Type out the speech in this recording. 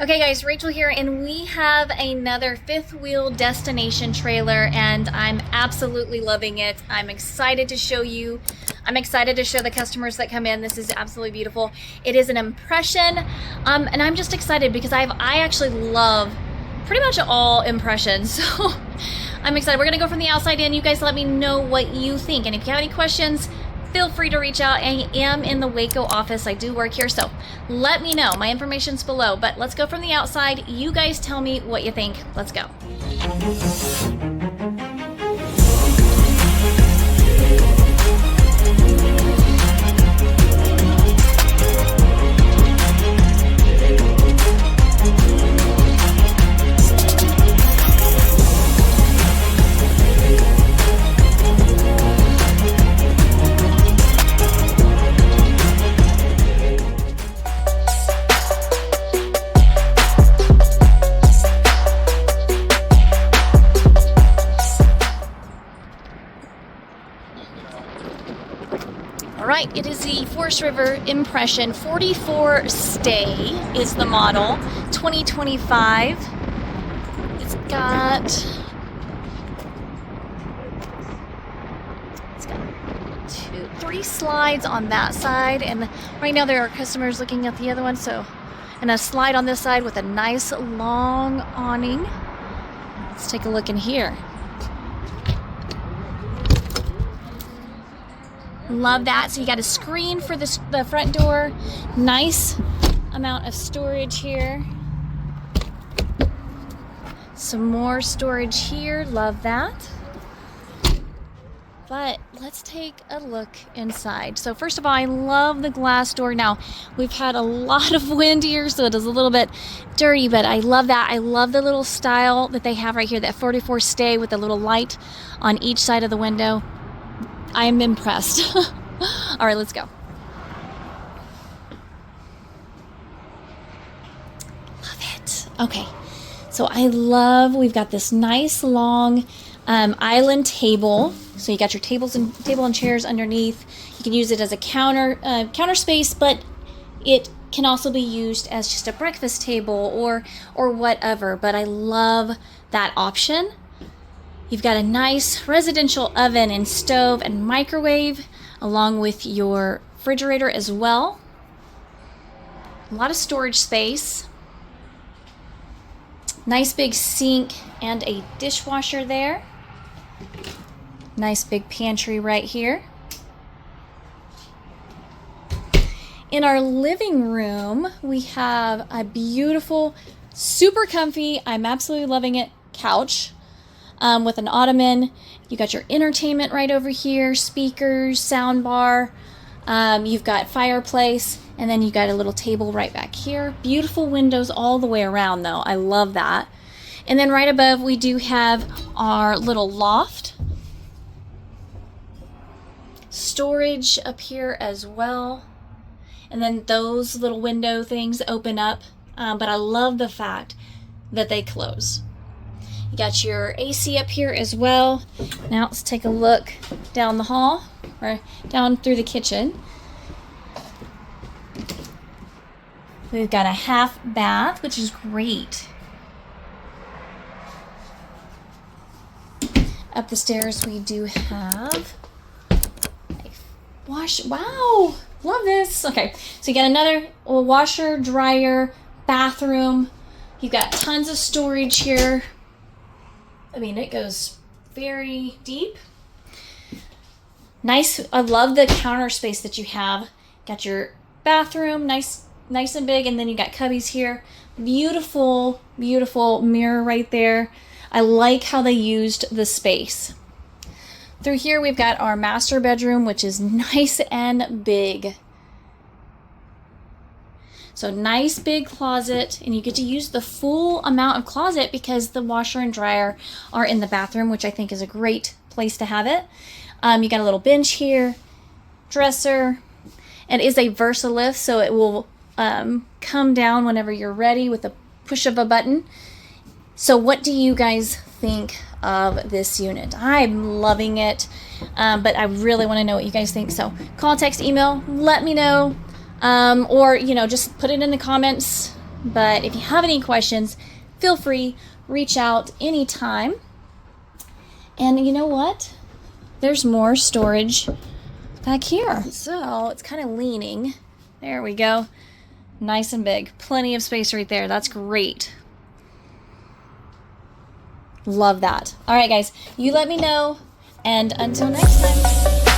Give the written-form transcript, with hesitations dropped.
Okay guys, Rachel here, and we have another fifth wheel destination trailer, and I'm absolutely loving it. I'm excited to show you. I'm excited to show the customers that come in. This is absolutely beautiful. It is an impression, and I'm just excited because I actually love pretty much all impressions. So I'm excited. We're gonna go from the outside in. You guys let me know what you think, and if you have any questions, feel free to reach out. I am in the Waco office. I do work here, so let me know. My information's below, but let's go from the outside. You guys tell me what you think. Let's go. Right, it is the Forest River Impression 44 Stay is the model, 2025. It's got three slides on that side, and right now there are customers looking at the other one, so, and a slide on this side with a nice long awning. Let's take a look in here. Love that. So you got a screen for the front door. Nice amount of storage here. Some more storage here. Love that. But let's take a look inside. So first of all, I love the glass door. Now, we've had a lot of wind here, so it is a little bit dirty, but I love that. I love the little style that they have right here, that 44 Stay with the little light on each side of the window. I am impressed. All right, let's go. Love it. Okay, so we've got this nice long island table. So you got your table and chairs underneath. You can use it as a counter space, but it can also be used as just a breakfast table or whatever. But I love that option. You've got a nice residential oven and stove and microwave, along with your refrigerator as well. A lot of storage space. Nice big sink and a dishwasher there. Nice big pantry right here. In our living room, we have a beautiful, super comfy, I'm absolutely loving it, couch. With an ottoman. You got your entertainment right over here, speakers, sound bar. You've got fireplace, and then you got a little table right back here. Beautiful windows all the way around though. I love that. And then right above we do have our little loft. Storage up here as well. And then those little window things open up. But I love the fact that they close. You got your AC up here as well. Now let's take a look down the hall, or down through the kitchen. We've got a half bath, which is great. Up the stairs we do have a wash. Wow, love this. Okay, so you got another washer, dryer, bathroom. You've got tons of storage here. I mean, it goes very deep. Nice. I love the counter space that you have. Got your bathroom, nice and big, and then you got cubbies here. Beautiful, beautiful mirror right there. I like how they used the space. Through here, we've got our master bedroom, which is nice and big. So nice big closet, and you get to use the full amount of closet because the washer and dryer are in the bathroom, which I think is a great place to have it. You got a little bench here, dresser, and it is a VersaLift, so it will come down whenever you're ready with a push of a button. So what do you guys think of this unit? I'm loving it, but I really want to know what you guys think. So call, text, email, let me know. Or, just put it in the comments But if you have any questions, feel free, reach out anytime. And you know what? There's more storage back here. So it's kind of leaning. There we go. Nice and big. Plenty of space right there. That's great. Love that. All right, guys, you let me know. And until next time.